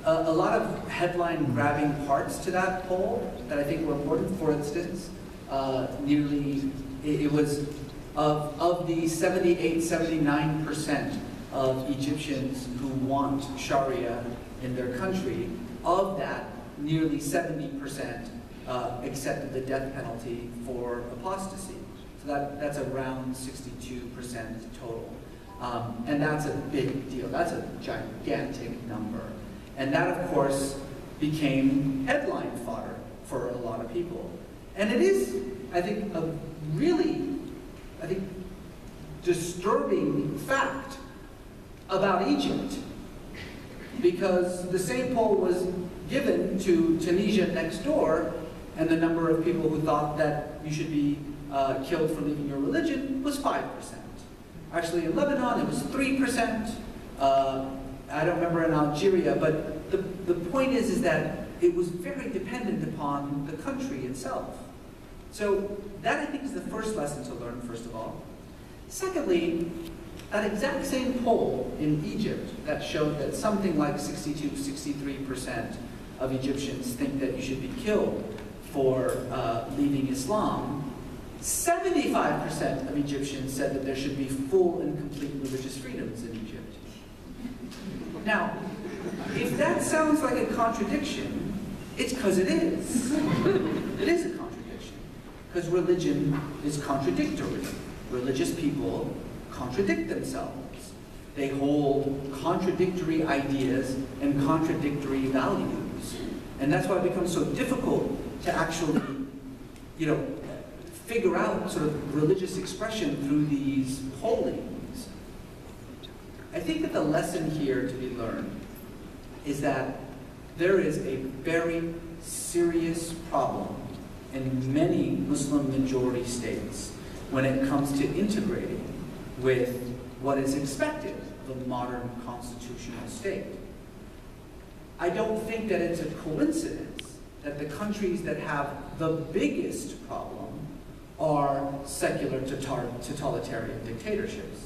a lot of headline-grabbing parts to that poll that I think were important. For instance, it was of the 78-79% of Egyptians who want Sharia in their country, of that, nearly 70% accepted the death penalty for apostasy. So that's around 62% total. And that's a big deal. That's a gigantic number. And that, of course, became headline fodder for a lot of people. And it is, I think, a really, disturbing fact about Egypt. Because the same poll was given to Tunisia next door, and the number of people who thought that you should be killed for leaving your religion was 5%. Actually, in Lebanon, it was 3%. I don't remember in Algeria, but the point is that it was very dependent upon the country itself. So that, I think, is the first lesson to learn, first of all. Secondly, that exact same poll in Egypt that showed that something like 62-63% of Egyptians think that you should be killed for leaving Islam, 75% of Egyptians said that there should be full and complete religious freedoms in Egypt. Now, if that sounds like a contradiction, it's because it is. It is a contradiction. Because religion is contradictory. Religious people contradict themselves. They hold contradictory ideas and contradictory values. And that's why it becomes so difficult to actually, figure out sort of religious expression through these pollings. I think that the lesson here to be learned is that there is a very serious problem in many Muslim majority states when it comes to integrating with what is expected of a modern constitutional state. I don't think that it's a coincidence that the countries that have the biggest problem are secular totalitarian dictatorships.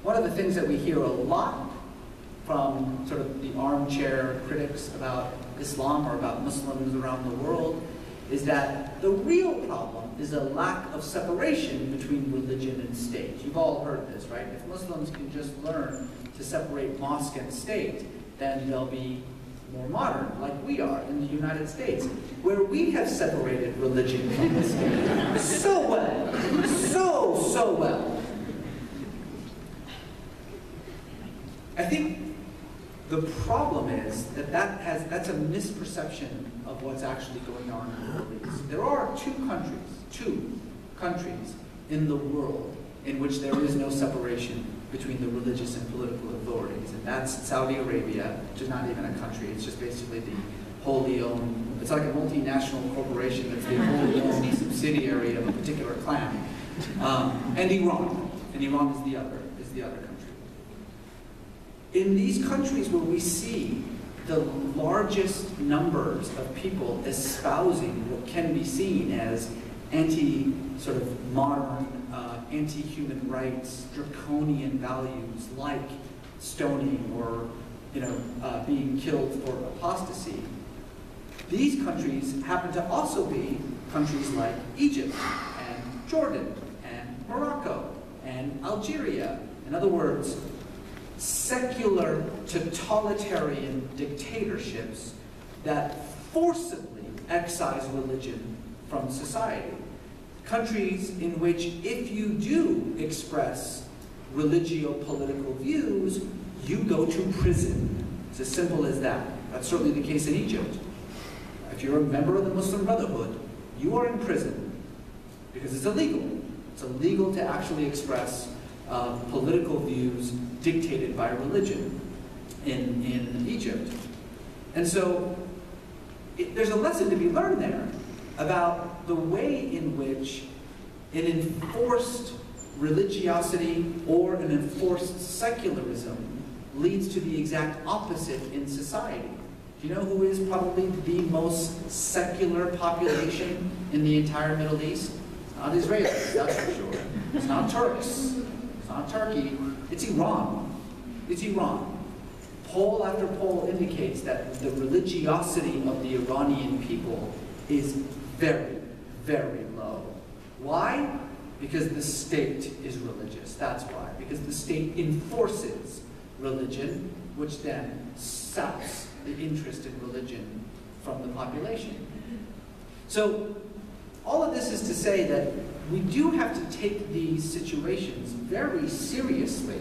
One of the things that we hear a lot from sort of the armchair critics about Islam or about Muslims around the world is that the real problem is a lack of separation between religion and state. You've all heard this, right? If Muslims can just learn to separate mosque and state, then they'll be more modern, like we are in the United States, where we have separated religion from the state so well, so well. I think the problem is that that's a misperception of what's actually going on in the Middle East. There are two countries in the world in which there is no separation between the religious and political authorities, and that's Saudi Arabia, which is not even a country, it's just basically the wholly owned, it's like a multinational corporation that's the wholly owned subsidiary of a particular clan, and Iran is the other country. In these countries where we see the largest numbers of people espousing what can be seen as modern, anti-human rights, draconian values like stoning or being killed for apostasy. These countries happen to also be countries like Egypt and Jordan and Morocco and Algeria. In other words, secular totalitarian dictatorships that forcibly excise religion from society. Countries in which if you do express religio-political views, you go to prison. It's as simple as that. That's certainly the case in Egypt. If you're a member of the Muslim Brotherhood, you are in prison because it's illegal. It's illegal to actually express political views dictated by religion in Egypt. And so there's a lesson to be learned there about the way in which an enforced religiosity or an enforced secularism leads to the exact opposite in society. Do you know who is probably the most secular population in the entire Middle East? It's not Israelis, that's for sure. It's not Turks. It's not Turkey. It's Iran. It's Iran. poll after poll indicates that the religiosity of the Iranian people is very, very low. Why? Because the state is religious, that's why. Because the state enforces religion, which then saps the interest in religion from the population. So, all of this is to say that we do have to take these situations very seriously,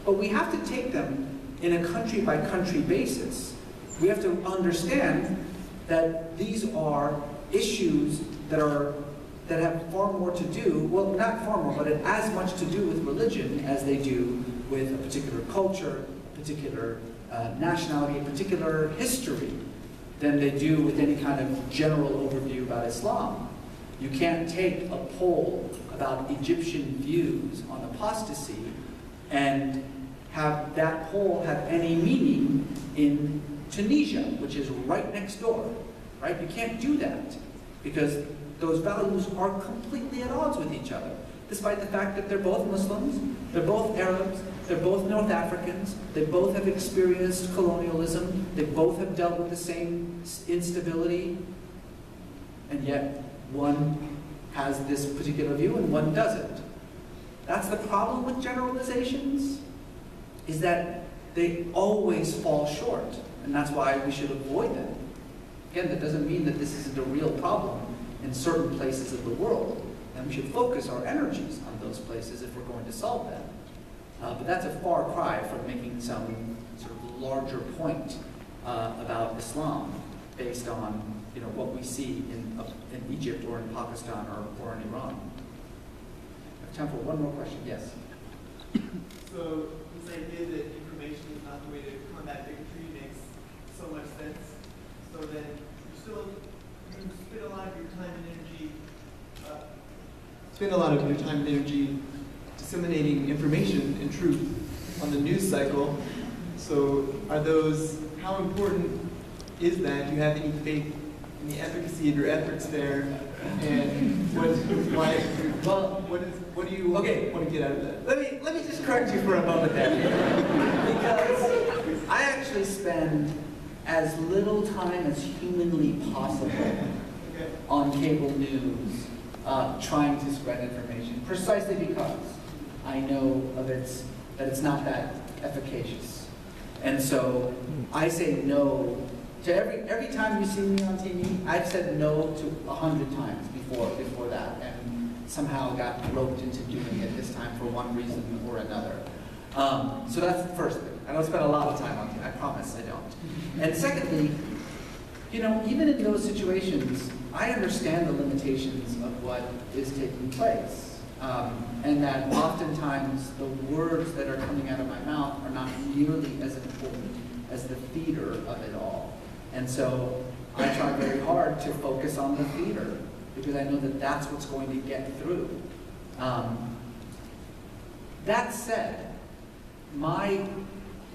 but we have to take them in a country-by-country basis. We have to understand that these are issues that have far more to do, well, not far more, but as much to do with religion as they do with a particular culture, a particular nationality, a particular history, than they do with any kind of general overview about Islam. You can't take a poll about Egyptian views on apostasy and have that poll have any meaning in Tunisia, which is right next door, right? You can't do that because those values are completely at odds with each other, despite the fact that they're both Muslims, they're both Arabs, they're both North Africans, they both have experienced colonialism, they both have dealt with the same instability, and yet one has this particular view and one doesn't. That's the problem with generalizations, is that they always fall short, and that's why we should avoid them. Again, that doesn't mean that this isn't a real problem in certain places of the world, and we should focus our energies on those places if we're going to solve them. But that's a far cry from making some sort of larger point about Islam based on what we see in Egypt or in Pakistan or in Iran. I have time for one more question. Yes? So this idea that information is not the way to combat bigotry makes so much sense. So then you spend a lot of your time and energy disseminating information and truth on the news cycle. So how important is that? Do you have any faith in the efficacy of your efforts there? And what do you want to get out of that? Let me just correct you for a moment there. Because I actually spend as little time as humanly possible on cable news trying to spread information, precisely because I know that it's not that efficacious. And so I say no to every time you see me on TV. I've said no to 100 times before that, and somehow got roped into doing it this time for one reason or another. So that's the first thing. I don't spend a lot of time on TV. I promise I don't. And secondly, even in those situations, I understand the limitations of what is taking place. And that oftentimes the words that are coming out of my mouth are not nearly as important as the theater of it all. And so I try very hard to focus on the theater, because I know that that's what's going to get through. That said,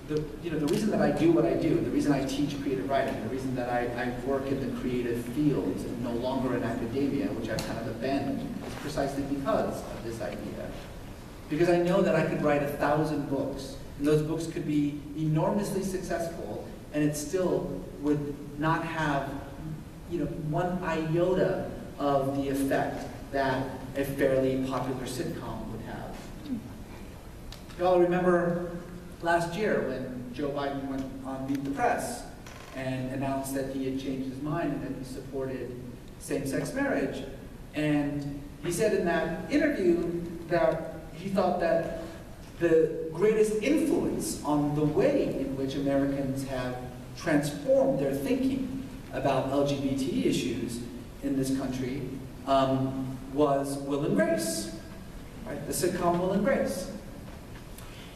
the reason that I do what I do, the reason I teach creative writing, the reason that I work in the creative fields and no longer in academia, which I've kind of abandoned, is precisely because of this idea. Because I know that I could write 1,000 books, and those books could be enormously successful, and it still would not have, one iota of the effect that a fairly popular sitcom would have. You all remember last year when Joe Biden went on Meet the Press and announced that he had changed his mind and that he supported same-sex marriage. And he said in that interview that he thought that the greatest influence on the way in which Americans have transformed their thinking about LGBT issues in this country was Will and Grace, right? The sitcom Will and Grace.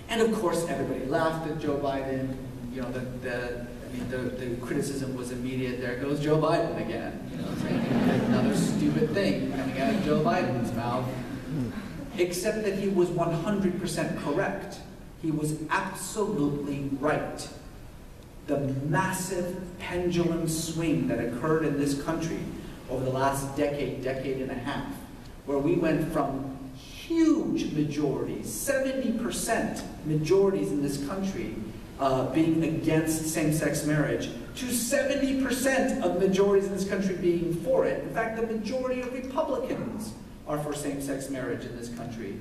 And of course, everybody laughed at Joe Biden. The criticism was immediate. There goes Joe Biden again. Another stupid thing coming out of Joe Biden's mouth. Except that he was 100% correct. He was absolutely right. The massive pendulum swing that occurred in this country over the last decade and a half, where we went from huge majorities, 70% majorities in this country, being against same-sex marriage to 70% of majorities in this country being for it. In fact, the majority of Republicans are for same-sex marriage in this country.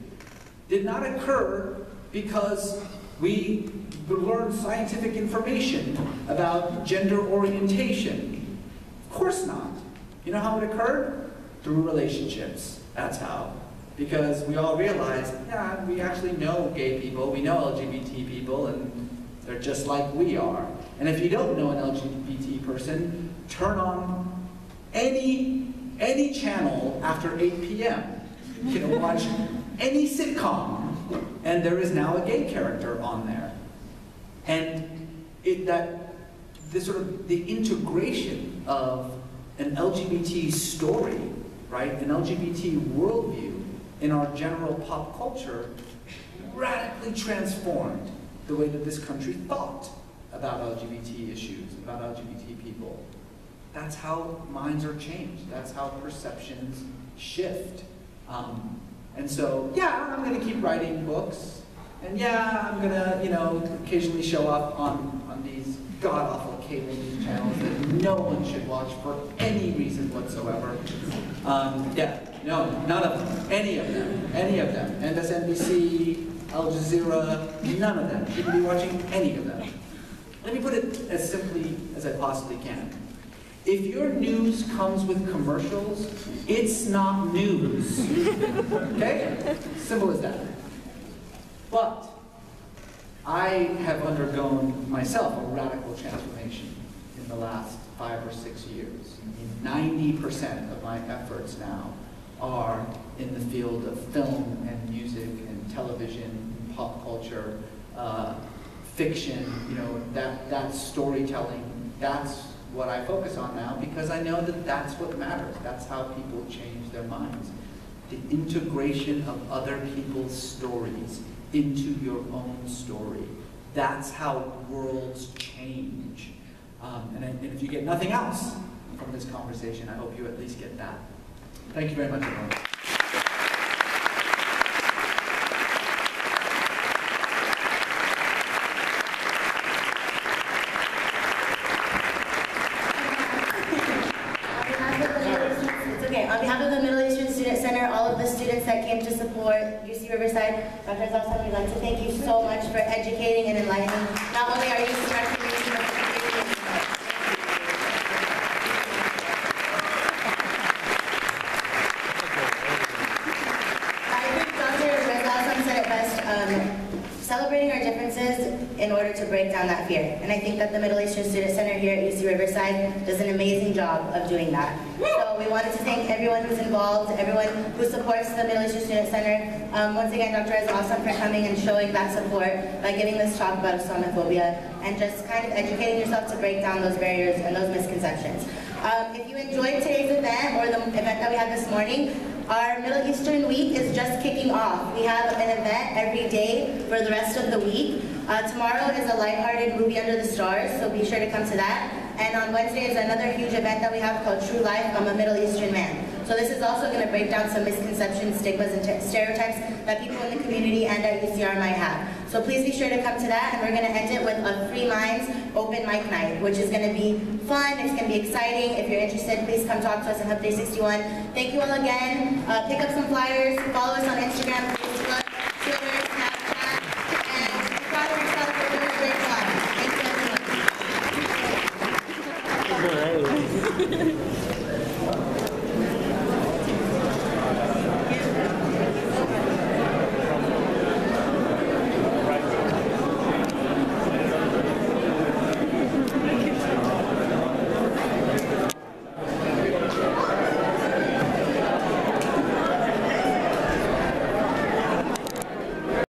Did not occur because we learned scientific information about gender orientation. Of course not. You know how it occurred? Through relationships. That's how. Because we all realized, yeah, we actually know gay people, we know LGBT people, and they're just like we are. And if you don't know an LGBT person, turn on any channel after 8 p.m. You can watch any sitcom, and there is now a gay character on there. And the integration of an LGBT story, right, an LGBT worldview in our general pop culture radically transformed the way that this country thought about LGBT issues, about LGBT people. That's how minds are changed. That's how perceptions shift. And so, yeah, I'm going to keep writing books. And yeah, I'm going to, occasionally show up on these god-awful cable news channels that no one should watch for any reason whatsoever. No, none of them. Any of them. MSNBC, Al Jazeera, none of them. You can be watching any of them. Let me put it as simply as I possibly can. If your news comes with commercials, it's not news. Okay? Simple as that. But I have undergone myself a radical transformation in the last 5 or 6 years. 90% of my efforts now are in the field of film and music and television, pop culture, fiction, that storytelling. That's what I focus on now because I know that that's what matters. That's how people change their minds. The integration of other people's stories into your own story. That's how worlds change. And if you get nothing else from this conversation, I hope you at least get that. Thank you very much, everyone. On behalf of the Middle Eastern Student Center, all of the students that came to support UC Riverside, Dr. Azalsan, we'd like to thank you so much for educating and enlightening not only our youth but our community, but the community. I think Dr. Azalsan said it best. Celebrating our differences in order to break down that fear. And I think that the Middle Eastern Student Center here at UC Riverside does an amazing job of doing that. So we wanted to thank everyone who's involved, everyone who supports the Middle Eastern Student Center. Once again, Dr. Azalsan for coming and showing that support by giving this talk about Islamophobia and just kind of educating yourself to break down those barriers and those misconceptions. If you enjoyed today's event or the event that we had this morning, our Middle Eastern week is just kicking off. We have an event every day for the rest of the week. Tomorrow is a lighthearted movie under the stars, so be sure to come to that. And on Wednesday is another huge event that we have called True Life, I'm a Middle Eastern Man. So this is also going to break down some misconceptions, stigmas, and stereotypes that people in the community and at UCR might have. So please be sure to come to that, and we're going to end it with a Free Minds open mic night, which is going to be fun, it's going to be exciting. If you're interested, please come talk to us at Hub 361. Thank you all again. Pick up some flyers, follow us on Instagram, Facebook, Twitter, Snapchat, and be proud of yourself for doing a great job. Thank you, everyone.